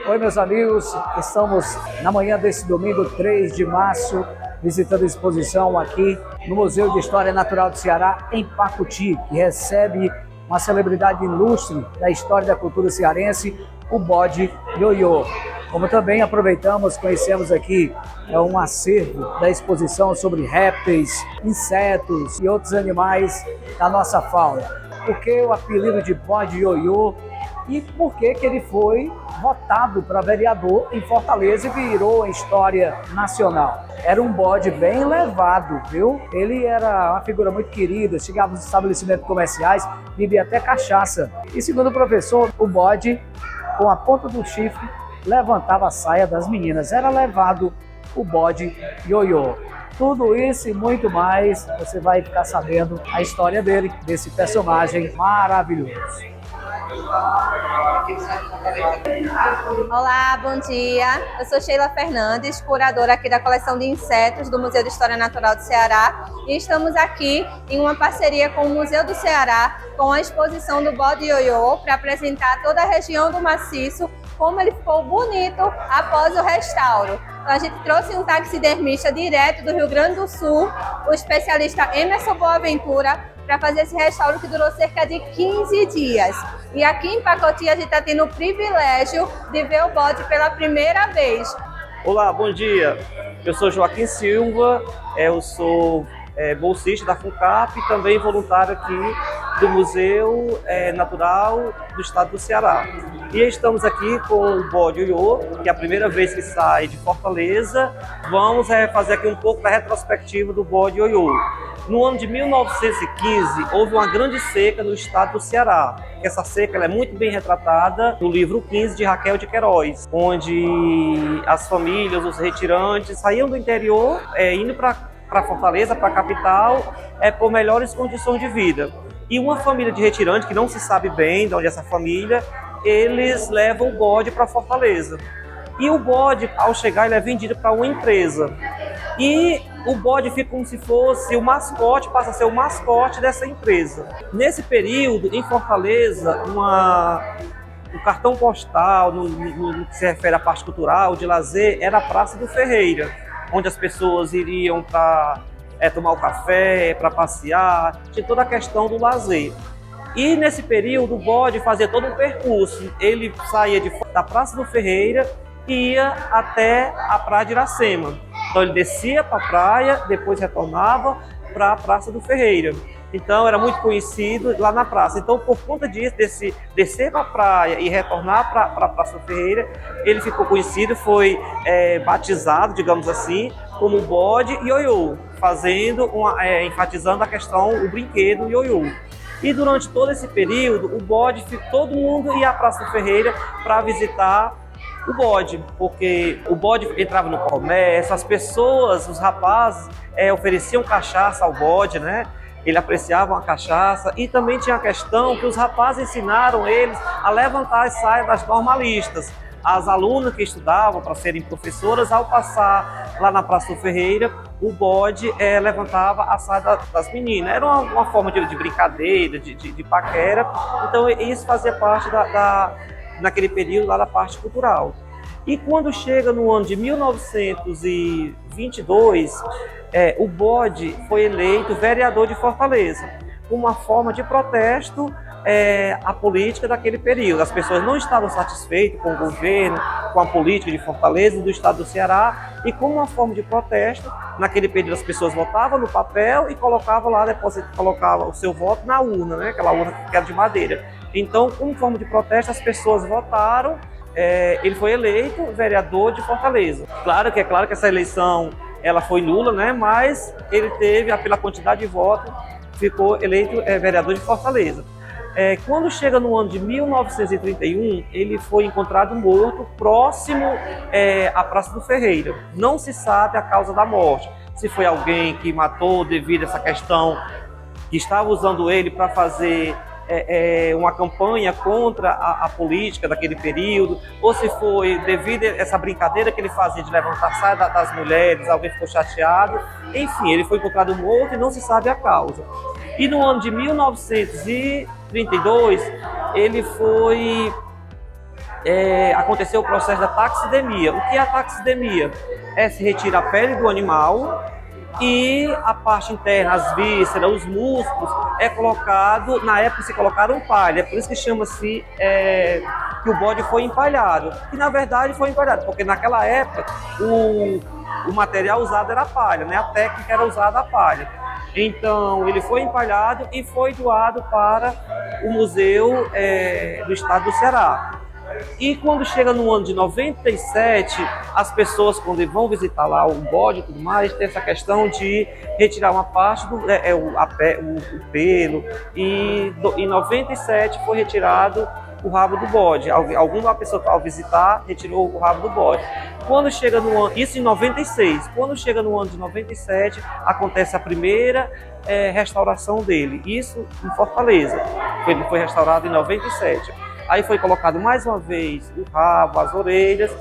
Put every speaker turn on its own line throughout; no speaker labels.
Oi, meus amigos, estamos na manhã desse domingo, 3 de março, visitando a exposição aqui no Museu de História Natural do Ceará, em Pacuti, que recebe uma celebridade ilustre da história da cultura cearense, o bode ioiô. Como também aproveitamos, conhecemos aqui um acervo da exposição sobre répteis, insetos e outros animais da nossa fauna. Por que o apelido de bode ioiô e por que ele foi votado para vereador em Fortaleza e virou a história nacional? Era um bode bem levado, viu? Ele era uma figura muito querida, chegava nos estabelecimentos comerciais, bebia até cachaça. E segundo o professor, o bode, com a ponta do chifre, levantava a saia das meninas. Era levado o bode ioiô. Tudo isso e muito mais, você vai ficar sabendo a história dele, desse personagem maravilhoso.
Olá, bom dia. Eu sou Sheila Fernandes, curadora aqui da coleção de insetos do Museu de História Natural do Ceará, e estamos aqui em uma parceria com o Museu do Ceará com a exposição do bode ioiô para apresentar toda a região do maciço, como ele ficou bonito após o restauro. Então, a gente trouxe um taxidermista direto do Rio Grande do Sul, o especialista Emerson Boaventura, para fazer esse restauro que durou cerca de 15 dias. E aqui em Pacuti a gente está tendo o privilégio de ver o bode pela primeira vez.
Olá, bom dia. Eu sou Joaquim Silva, eu sou bolsista da FUNCAP e também voluntário aqui do Museu Natural do Estado do Ceará. E estamos aqui com o bode ioiô, que é a primeira vez que sai de Fortaleza. Vamos fazer aqui um pouco da retrospectiva do bode ioiô. No ano de 1915, houve uma grande seca no estado do Ceará. Essa seca ela é muito bem retratada no livro 15 de Raquel de Queiroz, onde as famílias, os retirantes, saíam do interior, indo para Fortaleza, para a capital, por melhores condições de vida. E uma família de retirante, que não se sabe bem de onde é essa família, eles levam o bode para Fortaleza. E o bode, ao chegar, ele é vendido para uma empresa. E o bode fica como se fosse o mascote, passa a ser o mascote dessa empresa. Nesse período, em Fortaleza, o cartão postal, no que se refere à parte cultural, de lazer, era a Praça do Ferreira, onde as pessoas iriam para tomar o café, para passear, tinha toda a questão do lazer. E nesse período, o bode fazia todo um percurso. Ele saía da Praça do Ferreira e ia até a Praia de Iracema. Então ele descia para a praia, depois retornava para a Praça do Ferreira. Então era muito conhecido lá na praça. Então por conta disso, desse descer para a praia e retornar para a Praça do Ferreira, ele ficou conhecido, foi batizado, digamos assim, como bode ioiô, enfatizando a questão, o brinquedo ioiô. E durante todo esse período, o bode, todo mundo ia à Praça do Ferreira para visitar o bode, porque o bode entrava no comércio, as pessoas, os rapazes ofereciam cachaça ao bode, né? Ele apreciava a cachaça, e também tinha a questão que os rapazes ensinaram eles a levantar as saias das normalistas. As alunas que estudavam para serem professoras, ao passar lá na Praça do Ferreira, o bode levantava a saia das meninas. Era uma forma de brincadeira, de paquera. Então isso fazia parte naquele período lá da parte cultural. E quando chega no ano de 1922, o bode foi eleito vereador de Fortaleza, como uma forma de protesto à política daquele período. As pessoas não estavam satisfeitas com o governo, com a política de Fortaleza e do estado do Ceará, e como uma forma de protesto, naquele período as pessoas votavam no papel e colocavam lá, colocava o seu voto na urna, né? Aquela urna que era de madeira. Então, como forma de protesto, as pessoas votaram, ele foi eleito vereador de Fortaleza. Claro que essa eleição ela foi nula, né? Mas ele teve, pela quantidade de votos, ficou eleito vereador de Fortaleza. Quando chega no ano de 1931, ele foi encontrado morto próximo à Praça do Ferreira. Não se sabe a causa da morte, se foi alguém que matou devido a essa questão, que estava usando ele para fazer uma campanha contra a política daquele período, ou se foi devido a essa brincadeira que ele fazia de levantar a saia das mulheres, alguém ficou chateado. Enfim, ele foi encontrado morto e não se sabe a causa. E no ano de 1932, ele foi aconteceu o processo da taxidermia. O que é a taxidermia? Se retira a pele do animal e a parte interna, as vísceras, os músculos, é colocado, na época se colocaram palha, por isso que chama-se que o bode foi empalhado. E na verdade foi empalhado, porque naquela época o material usado era a palha, né? A técnica era usada a palha. Então ele foi empalhado e foi doado para o Museu do Estado do Ceará. E quando chega no ano de 97, as pessoas, quando vão visitar lá o bode e tudo mais, tem essa questão de retirar uma parte do o pelo. E em 97 foi retirado o rabo do bode. Alguma pessoa, ao visitar, retirou o rabo do bode. Quando chega no ano, isso em 96, quando chega no ano de 97, acontece a primeira restauração dele. Isso em Fortaleza. Ele foi restaurado em 97. Aí foi colocado mais uma vez o rabo, as orelhas,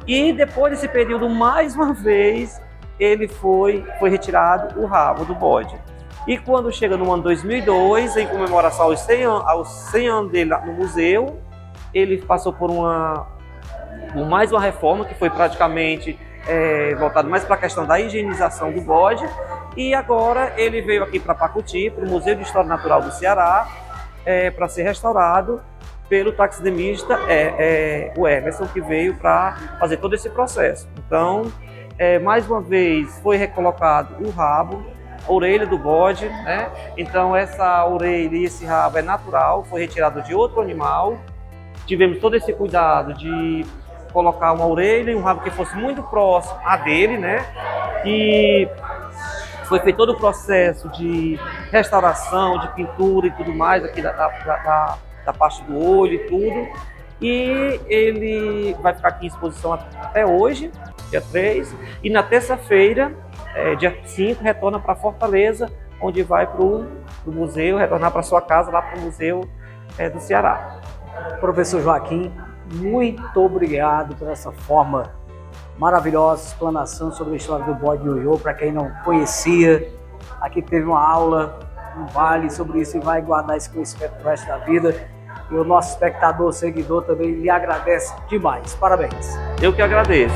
e depois desse período, mais uma vez, ele foi retirado o rabo do bode. E quando chega no ano 2002, em comemoração aos 100 anos dele no museu, ele passou por mais uma reforma, que foi praticamente voltado mais para a questão da higienização do bode, e agora ele veio aqui para Pacuti, para o Museu de História Natural do Ceará, para ser restaurado pelo taxidermista o Emerson, que veio para fazer todo esse processo. Então, mais uma vez, foi recolocado o rabo, a orelha do bode, né? Então, essa orelha e esse rabo é natural, foi retirado de outro animal. Tivemos todo esse cuidado de colocar uma orelha e um rabo que fosse muito próximo a dele, né? E foi feito todo o processo de restauração, de pintura e tudo mais aqui da parte do olho e tudo, e ele vai ficar aqui em exposição até hoje, dia 3, e na terça-feira, dia 5, retorna para Fortaleza, onde vai para o museu, retornar para sua casa, lá para o Museu do Ceará.
Professor Joaquim, muito obrigado por essa forma maravilhosa, explanação sobre a história do bode ioiô. Para quem não conhecia, aqui teve uma aula, um vale sobre isso, e vai guardar esse conhecimento pro resto da vida. E o nosso espectador, seguidor também lhe agradece demais. Parabéns.
Eu que agradeço.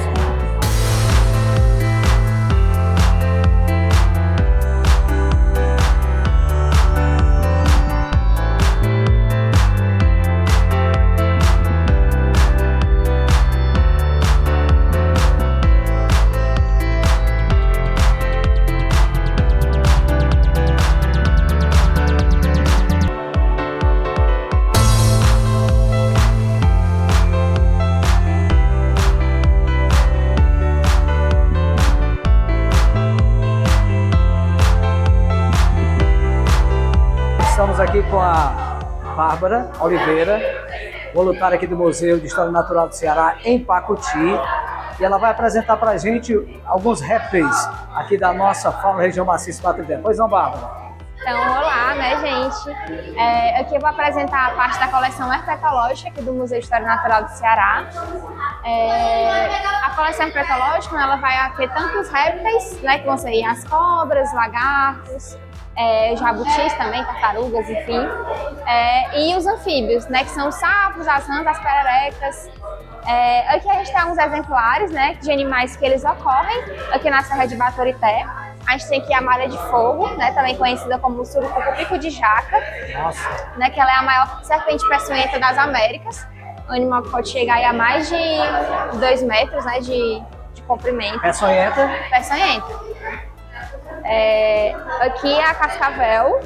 Estamos aqui com a Bárbara Oliveira, voluntária aqui do Museu de História Natural do Ceará, em Pacuti, e ela vai apresentar para a gente alguns répteis aqui da nossa fauna região maciça patrimonial. Pois não, Bárbara?
Então, olá, né, gente? Aqui eu vou apresentar a parte da coleção herpetológica aqui do Museu de História Natural do Ceará. A coleção herpetológica, ela vai ter tantos répteis, né, que vão ser as cobras, lagartos, jabutis também, tartarugas, enfim, e os anfíbios, né, que são os sapos, as rãs, as pererecas. Aqui a gente tem alguns exemplares, né, de animais que eles ocorrem aqui na Serra de Baturité. A gente tem aqui a malha de fogo, né, também conhecida como surucucu-pico de jaca, né, que ela é a maior serpente peçonhenta das Américas. Um animal que pode chegar aí a mais de 2 metros, né, de comprimento.
Peçonhenta?
Peçonhenta. Aqui é a cascavel,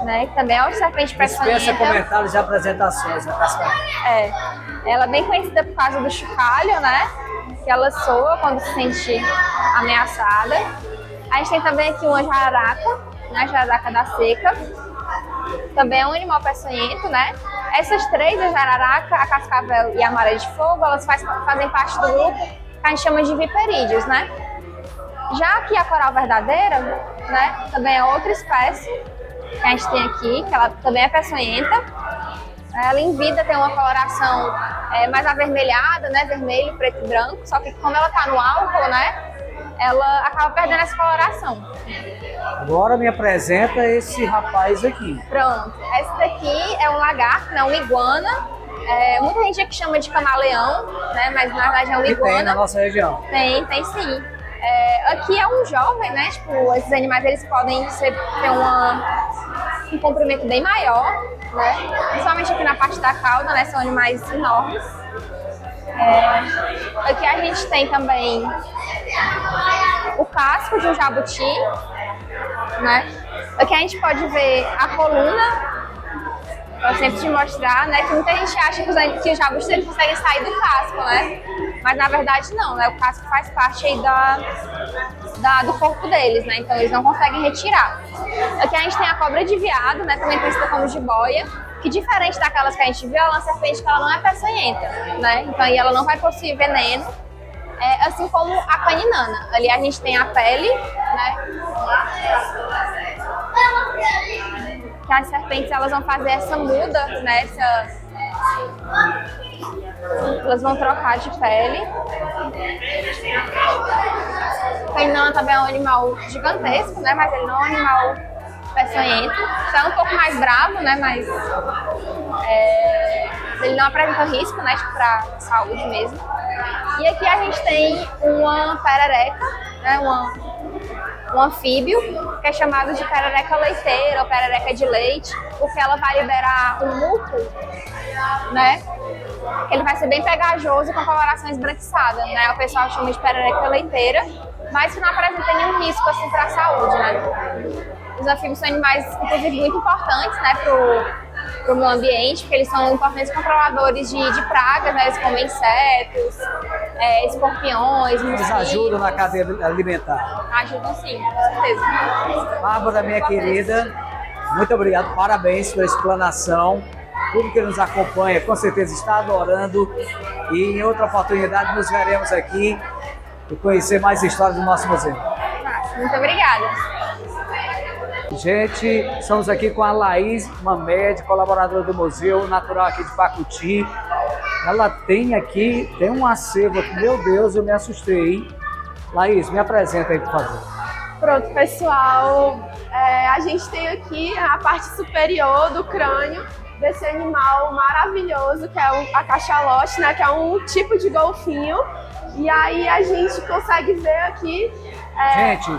né, que também é uma serpente peçonhenta.
Dispensa comentários e apresentações, a cascavel.
Ela é bem conhecida por causa do chocalho, né, que ela soa quando se sente ameaçada. A gente tem também aqui uma jararaca, né, a jararaca da seca. Também é um animal peçonhento, né. Essas três, a jararaca, a cascavel e a malha de fogo, elas fazem parte do grupo que a gente chama de viperídeos, né. Já aqui a coral verdadeira, né, também é outra espécie que a gente tem aqui, que ela também é peçonhenta. Ela em vida tem uma coloração mais avermelhada, né, vermelho, preto e branco, só que como ela está no álcool, né, ela acaba perdendo essa coloração.
Agora me apresenta esse rapaz aqui.
Pronto, esse daqui é um lagarto, né, uma iguana, Muita gente aqui chama de camaleão, né? Mas na verdade é uma
Que tem na
iguana.
nossa região.
Tem sim. Aqui é um jovem, né? Tipo, esses animais eles podem ter um comprimento bem maior, né? Principalmente aqui na parte da cauda, né? São animais enormes. Aqui a gente tem também o casco de um jabuti, né? Aqui a gente pode ver a coluna. Eu sempre te mostrar, né, que muita gente acha que os jabutis eles conseguem sair do casco, né? Mas na verdade não, né? O casco faz parte aí do corpo deles, né? Então eles não conseguem retirar. Aqui a gente tem a cobra de veado, né? Também conhecida como jiboia, que diferente daquelas que a gente viu, ela é uma serpente que ela não é peçonhenta, né? Então aí ela não vai possuir veneno, assim como a caninana. Ali a gente tem a pele, né? Que as serpentes elas vão fazer essa muda, né? Elas vão trocar de pele. A caninana também é um animal gigantesco, né? Mas ele não é um animal peçonhento. Já é um pouco mais bravo, né? Mas ele não apresenta risco, né? Tipo, pra saúde mesmo. E aqui a gente tem uma perereca, né? Um anfíbio, que é chamado de perereca leiteira ou perereca de leite, porque ela vai liberar um muco, né? Ele vai ser bem pegajoso com coloração esbranquiçada, né? O pessoal chama de perereca leiteira, mas que não apresenta nenhum risco assim para a saúde, né? Os anfíbios são animais, inclusive, muito importantes, né, pro meio ambiente, porque eles são importantes controladores de pragas, né? Eles comem insetos, escorpiões,
Eles
mosquitos.
ajudam na cadeia alimentar.
Ajudam sim, com certeza.
Bárbara, minha querida, muito obrigado, parabéns pela explanação. Tudo que nos acompanha, com certeza, está adorando. E em outra oportunidade nos veremos aqui e conhecer mais histórias do nosso museu.
Muito obrigada.
Gente, estamos aqui com a Laís Mamed, colaboradora do Museu Natural aqui de Pacuti. Ela tem um acervo aqui, meu Deus, eu me assustei, hein? Laís, me apresenta aí, por favor.
Pronto, pessoal, a gente tem aqui a parte superior do crânio desse animal maravilhoso, que é a cachalote, né, que é um tipo de golfinho. E aí a gente consegue ver aqui...
Gente,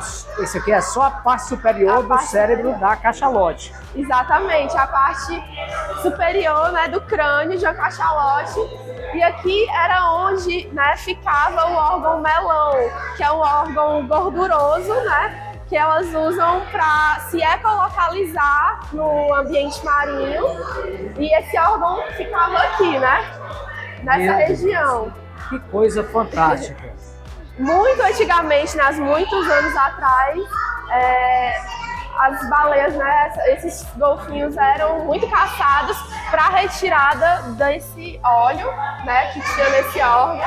esse aqui é só a parte superior do cérebro da cachalote.
Exatamente, a parte superior, né, do crânio de uma cachalote. E aqui era onde, né, ficava o órgão melão, que é um órgão gorduroso, né, que elas usam para se ecolocalizar no ambiente marinho. E esse órgão ficava aqui, né, nessa região.
Que coisa fantástica.
Muito antigamente, né, muitos anos atrás, as baleias, né, esses golfinhos eram muito caçados para retirada desse óleo, né, que tinha nesse órgão,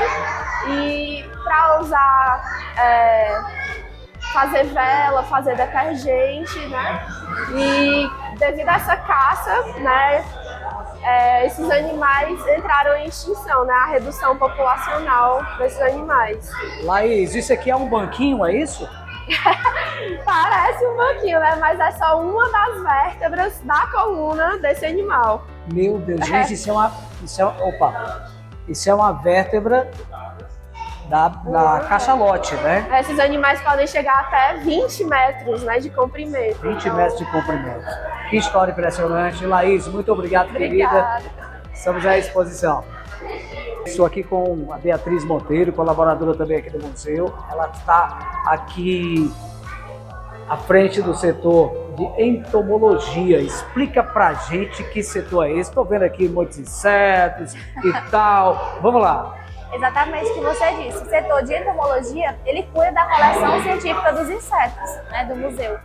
e para usar, fazer vela, fazer detergente, né, e devido a essa caça, né, esses animais entraram em extinção, né? A redução populacional desses animais.
Laís, isso aqui é um banquinho, é isso?
Parece um banquinho, né? Mas é só uma das vértebras da coluna desse animal.
Meu Deus, gente, isso é uma vértebra da cachalote, né?
Esses animais podem chegar até 20 metros, né, de comprimento.
20 metros de comprimento. Que história impressionante. Laís, muito obrigado,
Obrigada.
querida. Estamos à disposição. Estou aqui com a Beatriz Monteiro, colaboradora também aqui do museu. Ela está aqui à frente do setor de entomologia. Explica pra gente que setor é esse. Estou vendo aqui muitos insetos e tal. Vamos lá.
Exatamente o que você disse. O setor de entomologia, ele cuida da coleção científica dos insetos, né, do museu.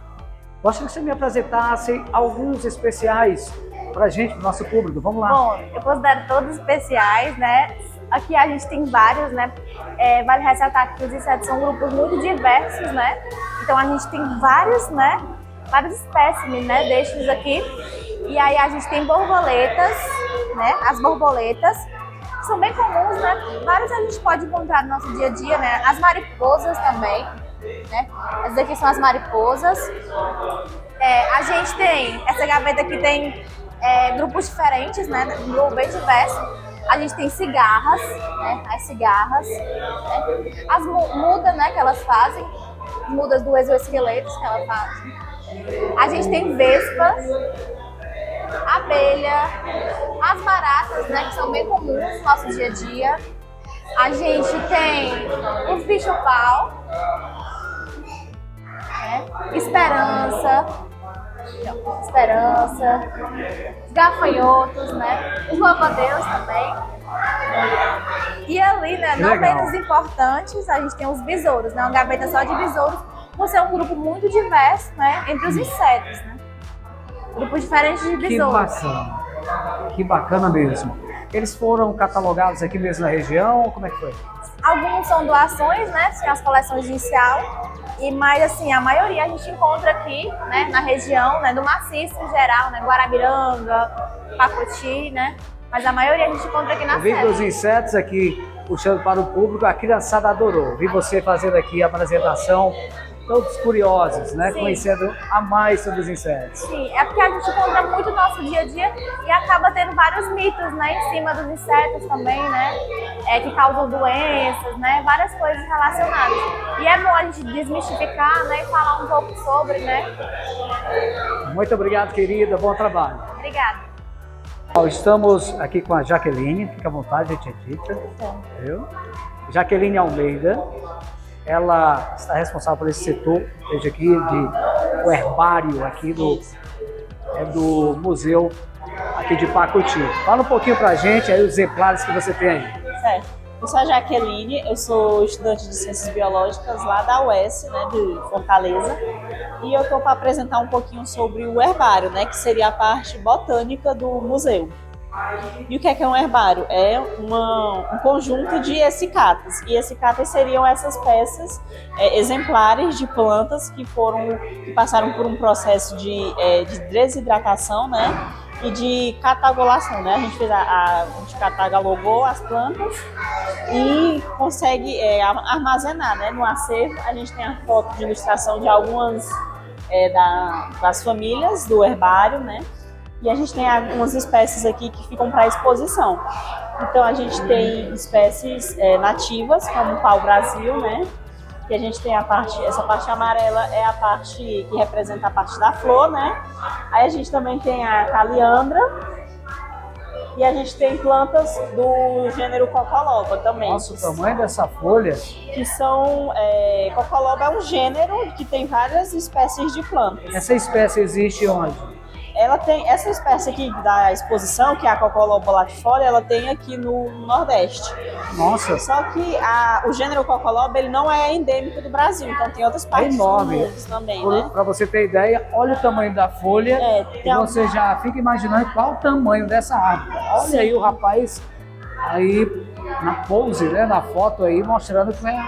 Gostaria que você me apresentasse alguns especiais pra gente, pro nosso público. Vamos lá.
Bom, eu considero todos especiais, né? Aqui a gente tem vários, né? Vale ressaltar que os insetos são grupos muito diversos, né? Então a gente tem vários, né? Vários espécimes, né? Destes aqui. E aí a gente tem borboletas, né? As borboletas são bem comuns, né? Vários a gente pode encontrar no nosso dia a dia, né? As mariposas também, né? Essas aqui são as mariposas. A gente tem, essa gaveta aqui tem grupos diferentes, né? Um grupo bem diverso. A gente tem cigarras, né? As cigarras, né? As mudas, né? Que elas fazem, mudas do exoesqueleto que elas fazem. A gente tem vespas, abelha, as baratas, né? Que são bem comuns no nosso dia a dia. A gente tem os bicho-pau, né? Esperança, os gafanhotos, né? Os louva-a-Deus também. E ali, né, não menos importantes, a gente tem os besouros, né? Uma gaveta só de besouros, por ser um grupo muito diverso, né? Entre os insetos, né? Grupos diferentes de besouros.
Que bacana mesmo. Eles foram catalogados aqui mesmo na região? Como é que foi?
Alguns são doações, né? São as coleções inicial. Mas assim, a maioria a gente encontra aqui, né? Na região, né? Do maciço em geral, né? Guarabiranga, Pacuti, né? Mas a maioria a gente encontra aqui na
Eu vi
sede.
os insetos aqui puxando para o público, a criançada adorou. Vi você fazendo aqui a apresentação, todos curiosos, né?
Sim.
Conhecendo a mais sobre os insetos.
Sim, é porque a gente encontra muito no nosso dia a dia e acaba tendo vários mitos, né, em cima dos insetos também, né, que causam doenças, né, várias coisas relacionadas. E é bom a gente desmistificar, né, e falar um pouco sobre, né.
Muito obrigado, querida. Bom trabalho.
Obrigada.
Estamos aqui com a Jaqueline. Fica à vontade, Tietita. Viu? Jaqueline Almeida. Ela está responsável por esse setor, veja aqui, o herbário aqui do museu aqui de Pacuti. Fala um pouquinho pra gente aí os exemplares que você tem aí.
Certo. Eu sou a Jaqueline, eu sou estudante de Ciências Biológicas lá da UES, né, de Fortaleza, e eu estou para apresentar um pouquinho sobre o herbário, né, que seria a parte botânica do museu. E o que é um herbário? É um conjunto de essicatas. E essicatas seriam essas peças exemplares de plantas que passaram por um processo de desidratação, né? E de catagolação, né? A gente catalogou as plantas e consegue armazenar, né? No acervo. A gente tem a foto de ilustração de algumas das famílias do herbário, né? E a gente tem algumas espécies aqui que ficam para exposição. Então a gente tem espécies nativas, como o pau-brasil, né? Que a gente tem essa parte amarela é a parte que representa a parte da flor, né? Aí a gente também tem a caliandra e a gente tem plantas do gênero Cocoloba também.
Nossa, o tamanho dessa folha.
Que são... Cocoloba é um gênero que tem várias espécies de plantas.
Essa espécie existe onde?
Ela tem essa espécie aqui da exposição, que é a Cocoloba latifolia, ela tem aqui no Nordeste.
Nossa!
Só que o gênero Cocoloba, ele não é endêmico do Brasil, então tem outras partes do mundo também, né?
Para você ter ideia, olha o tamanho da folha e você já fica imaginando qual o tamanho dessa árvore. Olha
Sim.
aí o rapaz aí na pose, né, na foto aí, mostrando que é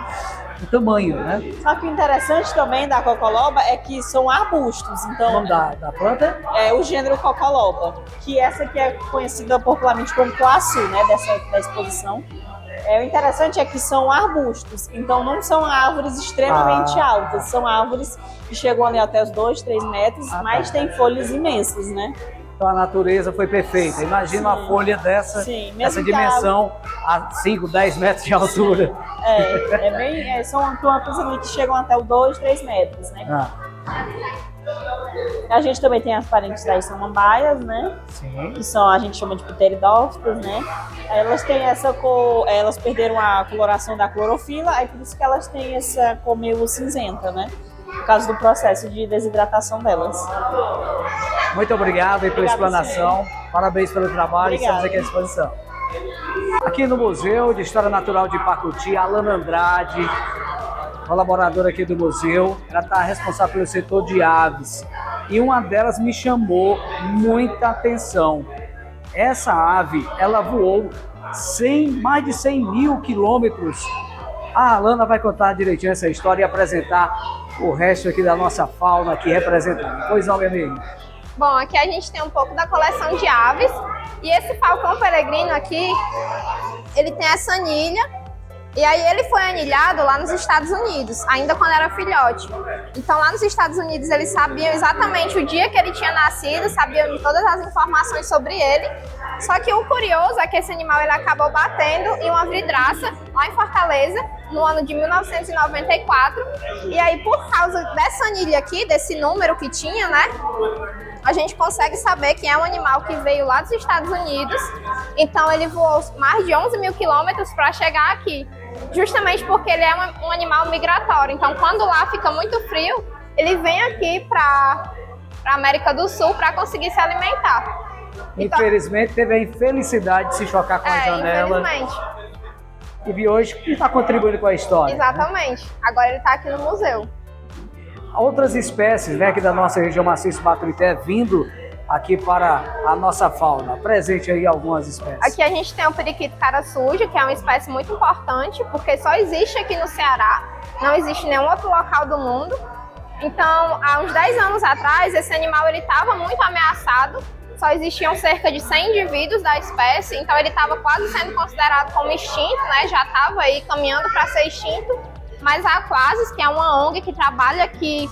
o tamanho, né?
Só que o interessante também da Cocoloba é que são arbustos, então...
O nome da planta?
É o gênero Cocoloba, que essa aqui é conhecida popularmente como coaçu, né, da exposição. O interessante é que são arbustos, então não são árvores extremamente altas, são árvores que chegam ali até os 2, 3 metros, mas tem folhas imensas, né?
Então a natureza foi perfeita. Imagina uma folha dessa dimensão a 5, 10 metros de altura.
São plantas ali que chegam até os 2, 3 metros, né? A gente também tem as parentes das samambaias, né?
Sim.
Que a gente chama de pteridófitas, né? Elas têm essa cor, elas perderam a coloração da clorofila, aí por isso que elas têm essa cor meio cinzenta, né? Por causa do processo de desidratação delas.
Muito obrigado pela explanação. Parabéns pelo trabalho.
Obrigada.
Estamos aqui à disposição. Aqui no Museu de História Natural de Pacuti, Alana Andrade, colaboradora aqui do museu, ela está responsável pelo setor de aves. E uma delas me chamou muita atenção. Essa ave, ela voou mais de 100 mil quilômetros. A Alana vai contar direitinho essa história e apresentar o resto aqui da nossa fauna aqui representada. Pois não, minha amiga?
Bom, aqui a gente tem um pouco da coleção de aves. E esse falcão peregrino aqui, ele tem essa anilha.
E aí ele foi anilhado lá nos Estados Unidos, ainda quando era filhote. Então lá nos Estados Unidos eles sabiam exatamente o dia que ele tinha nascido, sabiam de todas as informações sobre ele. Só que o curioso é que esse animal ele acabou batendo em uma vidraça lá em Fortaleza, no ano de 1994. E aí por causa dessa anilha aqui, desse número que tinha, né? A gente consegue saber que é um animal que veio lá dos Estados Unidos. Então ele voou mais de 11 mil quilômetros para chegar aqui. Justamente porque ele é um animal migratório. Então quando lá fica muito frio, ele vem aqui para a América do Sul para conseguir se alimentar. Então,
infelizmente teve a infelicidade de se chocar com a janela.
Infelizmente.
E vi hoje que está contribuindo com a história.
Exatamente. Né? Agora ele está aqui no museu.
Outras espécies, né, aqui da nossa região Maciço Baturité, vindo aqui para a nossa fauna. Presente aí algumas espécies.
Aqui a gente tem o periquito cara suja, que é uma espécie muito importante, porque só existe aqui no Ceará, não existe em nenhum outro local do mundo. Então, há uns 10 anos atrás, esse animal estava muito ameaçado, só existiam cerca de 100 indivíduos da espécie, então ele estava quase sendo considerado como extinto, né? Já estava aí caminhando para ser extinto. Mas a Aquasis, que é uma ONG que trabalha aqui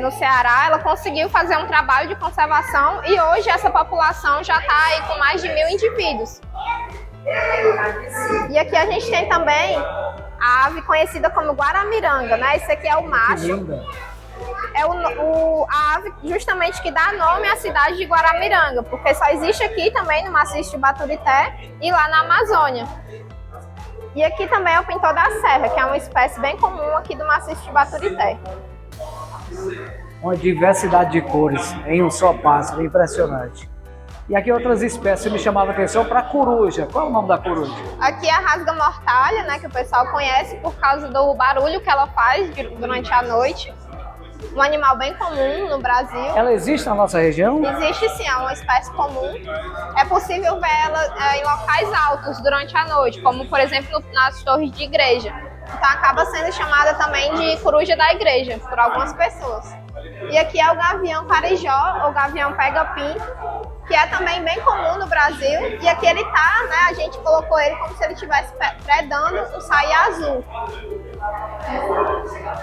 no Ceará, ela conseguiu fazer um trabalho de conservação e hoje essa população já está aí com mais de 1.000 indivíduos. E aqui a gente tem também a ave conhecida como guaramiranga, né? Esse aqui é o macho.
Que linda.
É a ave justamente que dá nome à cidade de Guaramiranga, porque só existe aqui também no maciço de Baturité e lá na Amazônia. E aqui também é o pintor da serra, que é uma espécie bem comum aqui do maciço de Baturité.
Uma diversidade de cores em um só pássaro, impressionante. E aqui outras espécies me chamavam a atenção para a coruja. Qual é o nome da coruja?
Aqui é a rasga-mortalha, né, que o pessoal conhece por causa do barulho que ela faz durante a noite. Um animal bem comum no Brasil.
Ela existe na nossa região?
Existe sim, é uma espécie comum. É possível ver ela em locais altos durante a noite, como por exemplo nas torres de igreja. Então acaba sendo chamada também de coruja da igreja, por algumas pessoas. E aqui é o gavião carijó, ou gavião pega-pinto, que é também bem comum no Brasil. E aqui ele tá, né, a gente colocou ele como se ele estivesse predando um saia azul.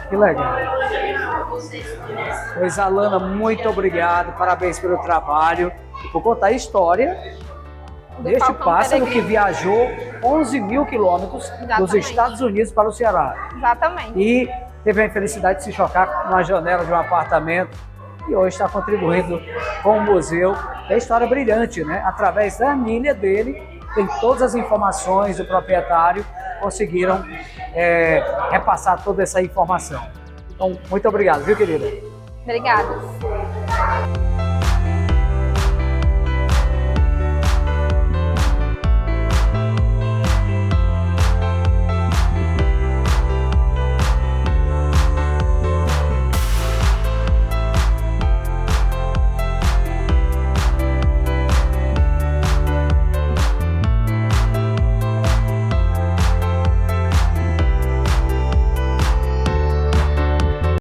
Que legal. Pois, Alana, muito obrigado, parabéns pelo trabalho e por contar a história deste
Falcão
pássaro
Peregrino.
que viajou 11 mil quilômetros dos
Exatamente.
Estados Unidos para o Ceará.
Exatamente.
E teve a infelicidade de se chocar na janela de um apartamento e hoje está contribuindo com o museu. É história brilhante, né? Através da anilha dele, tem todas as informações do proprietário, conseguiram repassar toda essa informação. Então, muito obrigado, viu, querida?
Obrigada.